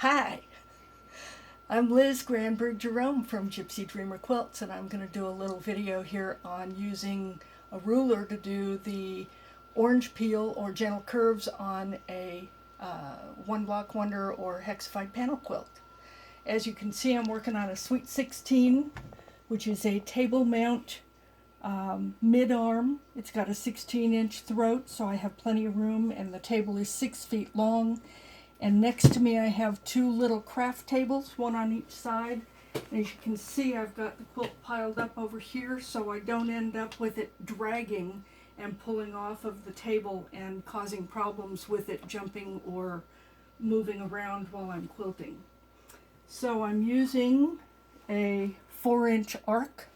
Hi, I'm Liz Granberg Jerome from Gypsy Dreamer Quilts, and I'm going to do a little video here on using a ruler to do the orange peel or gentle curves on a one block wonder or hexified panel quilt. As you can see, I'm working on a Sweet 16, which is a table mount mid-arm. It's got a 16-inch throat, so I have plenty of room, and the table is 6 feet long. And next to me I have two little craft tables, one on each side. And as you can see, I've got the quilt piled up over here so I don't end up with it dragging and pulling off of the table and causing problems with it jumping or moving around while I'm quilting. So I'm using a 4-inch arc,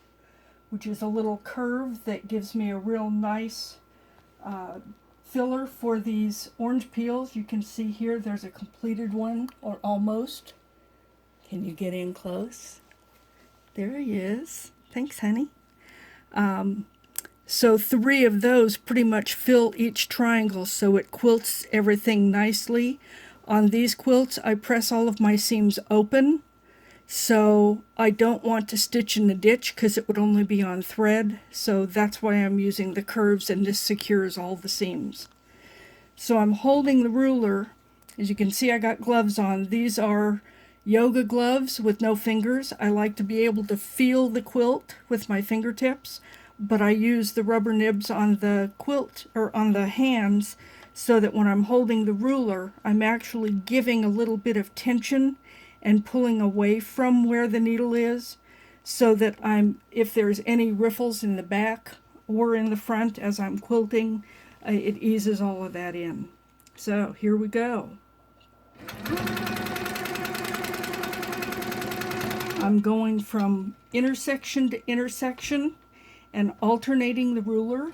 which is a little curve that gives me a real nice filler for these orange peels. You can see here there's a completed one, or almost. Can you get in close? There he is. Thanks, honey. So 3 of those pretty much fill each triangle, so it quilts everything nicely. On these quilts, I press all of my seams open, so I don't want to stitch in the ditch because it would only be on thread. So that's why I'm using the curves, and this secures all the seams. So I'm holding the ruler. As you can see, I got gloves on. These are yoga gloves with no fingers. I like to be able to feel the quilt with my fingertips, but I use the rubber nibs on the quilt or on the hands so that when I'm holding the ruler, I'm actually giving a little bit of tension and pulling away from where the needle is, so that if there's any riffles in the back or in the front as I'm quilting, it eases all of that in. So here we go. I'm going from intersection to intersection and alternating the ruler.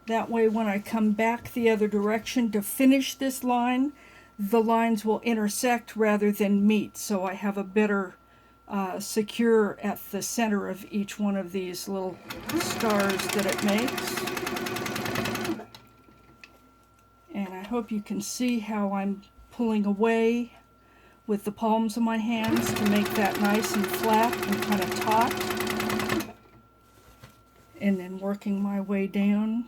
That way when I come back the other direction to finish this line, the lines will intersect rather than meet, so I have a better secure at the center of each one of these little stars that it makes. And I hope you can see how I'm pulling away with the palms of my hands to make that nice and flat and kind of taut, and then working my way down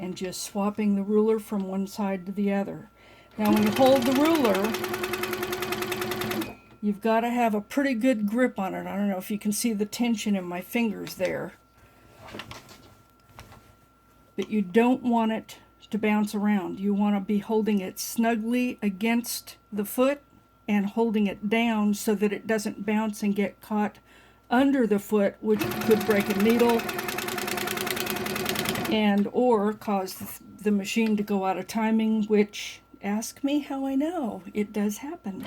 and just swapping the ruler from one side to the other. Now when you hold the ruler, you've got to have a pretty good grip on it. I don't know if you can see the tension in my fingers there. But you don't want it to bounce around. You want to be holding it snugly against the foot and holding it down so that it doesn't bounce and get caught under the foot, which could break a needle and or cause the machine to go out of timing, which, ask me how I know, it does happen.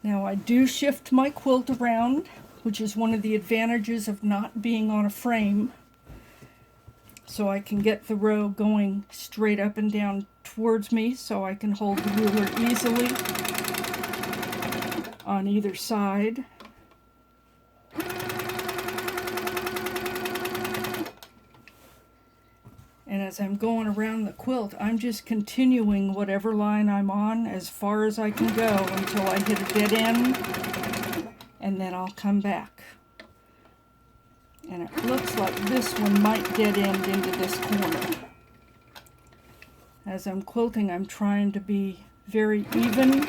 Now I do shift my quilt around, which is one of the advantages of not being on a frame, so I can get the row going straight up and down towards me, so I can hold the ruler easily on either side. And as I'm going around the quilt, I'm just continuing whatever line I'm on as far as I can go until I hit a dead end, and then I'll come back. And it looks like this one might dead end into this corner. As I'm quilting, I'm trying to be very even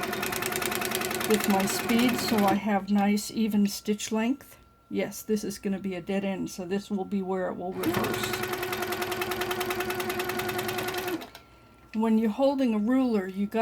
with my speed so I have nice even stitch length. Yes, this is going to be a dead end, so this will be where it will reverse. When you're holding a ruler, you got